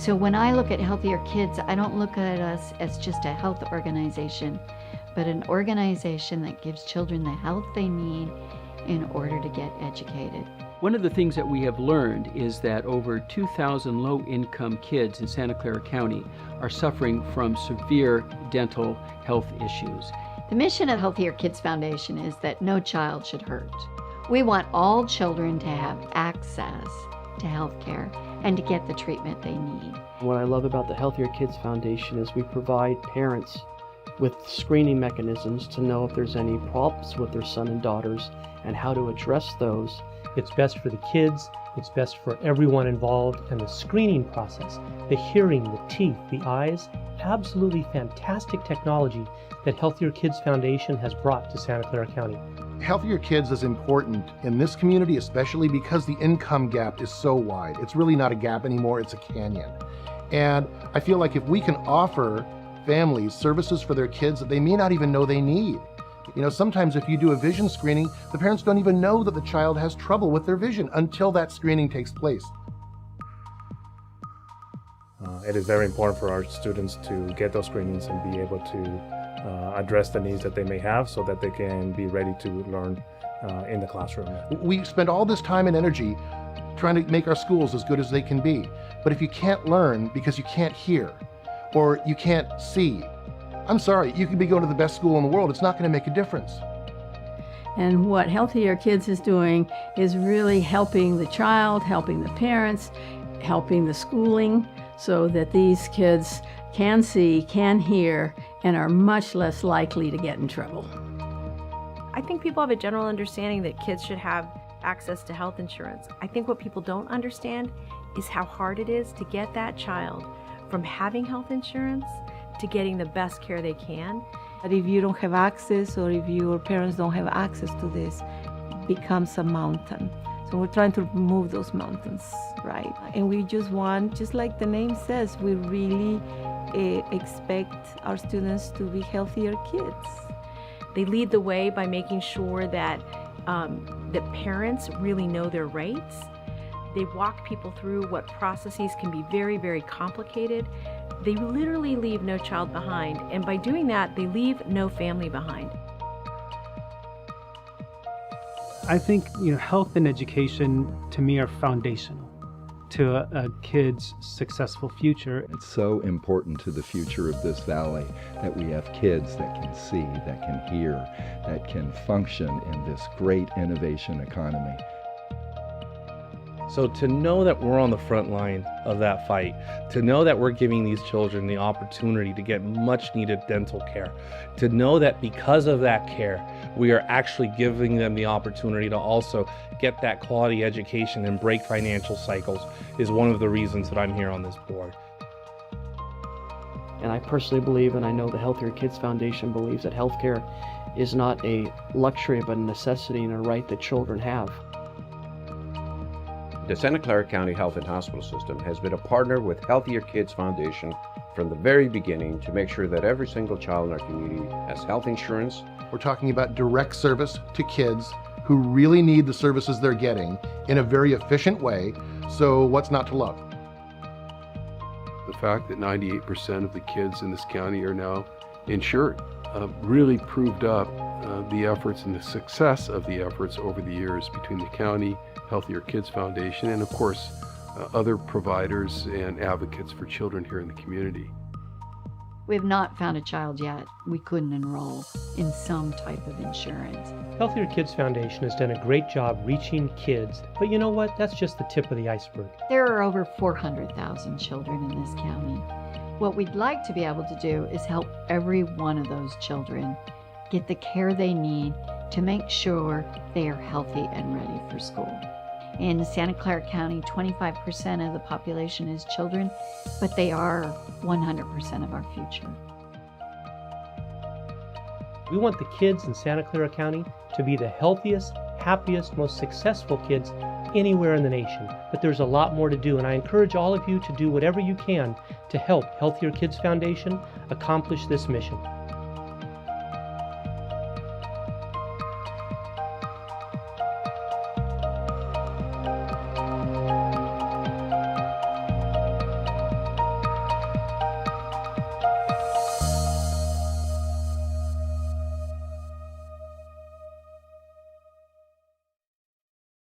So when I look at Healthier Kids, I don't look at us as just a health organization, but an organization that gives children the health they need in order to get educated. One of the things that we have learned is that over 2,000 low-income kids in Santa Clara County are suffering from severe dental health issues. The mission of Healthier Kids Foundation is that no child should hurt. We want all children to have access to health care and to get the treatment they need. What I love about the Healthier Kids Foundation is we provide parents with screening mechanisms to know if there's any problems with their son and daughters and how to address those. It's best for the kids, it's best for everyone involved, and the screening process, the hearing, the teeth, the eyes, absolutely fantastic technology that Healthier Kids Foundation has brought to Santa Clara County. Healthier Kids is important in this community, especially because the income gap is so wide. It's really not a gap anymore, it's a canyon. And I feel like if we can offer families services for their kids that they may not even know they need. You know, sometimes if you do a vision screening, the parents don't even know that the child has trouble with their vision until that screening takes place. It is very important for our students to get those screenings and be able to address the needs that they may have so that they can be ready to learn in the classroom. We spend all this time and energy trying to make our schools as good as they can be. But if you can't learn because you can't hear or you can't see, I'm sorry, you could be going to the best school in the world. It's not going to make a difference. And what Healthier Kids is doing is really helping the child, helping the parents, helping the schooling so that these kids can see, can hear, and are much less likely to get in trouble. I think people have a general understanding that kids should have access to health insurance. I think what people don't understand is how hard it is to get that child from having health insurance to getting the best care they can. But if you don't have access or if your parents don't have access to this, it becomes a mountain. So we're trying to remove those mountains, right? And we just want, just like the name says, we really expect our students to be healthier kids. They lead the way by making sure that the parents really know their rights. They walk people through what processes can be very, very complicated. They literally leave no child behind, and by doing that, they leave no family behind. I think, health and education to me are foundational to a kid's successful future. It's so important to the future of this valley that we have kids that can see, that can hear, that can function in this great innovation economy. So to know that we're on the front line of that fight, to know that we're giving these children the opportunity to get much needed dental care, to know that because of that care, we are actually giving them the opportunity to also get that quality education and break financial cycles is one of the reasons that I'm here on this board. And I personally believe, and I know the Healthier Kids Foundation believes, that healthcare is not a luxury but a necessity and a right that children have. The Santa Clara County Health and Hospital System has been a partner with Healthier Kids Foundation from the very beginning to make sure that every single child in our community has health insurance. We're talking about direct service to kids who really need the services they're getting in a very efficient way, so what's not to love? The fact that 98% of the kids in this county are now insured really proved up the efforts and the success of the efforts over the years between the county, Healthier Kids Foundation, and of course other providers and advocates for children here in the community. We have not found a child yet we couldn't enroll in some type of insurance. Healthier Kids Foundation has done a great job reaching kids, but you know what? That's just the tip of the iceberg. There are over 400,000 children in this county. What we'd like to be able to do is help every one of those children get the care they need to make sure they are healthy and ready for school. In Santa Clara County, 25% of the population is children, but they are 100% of our future. We want the kids in Santa Clara County to be the healthiest, happiest, most successful kids anywhere in the nation. But there's a lot more to do, and I encourage all of you to do whatever you can to help Healthier Kids Foundation accomplish this mission.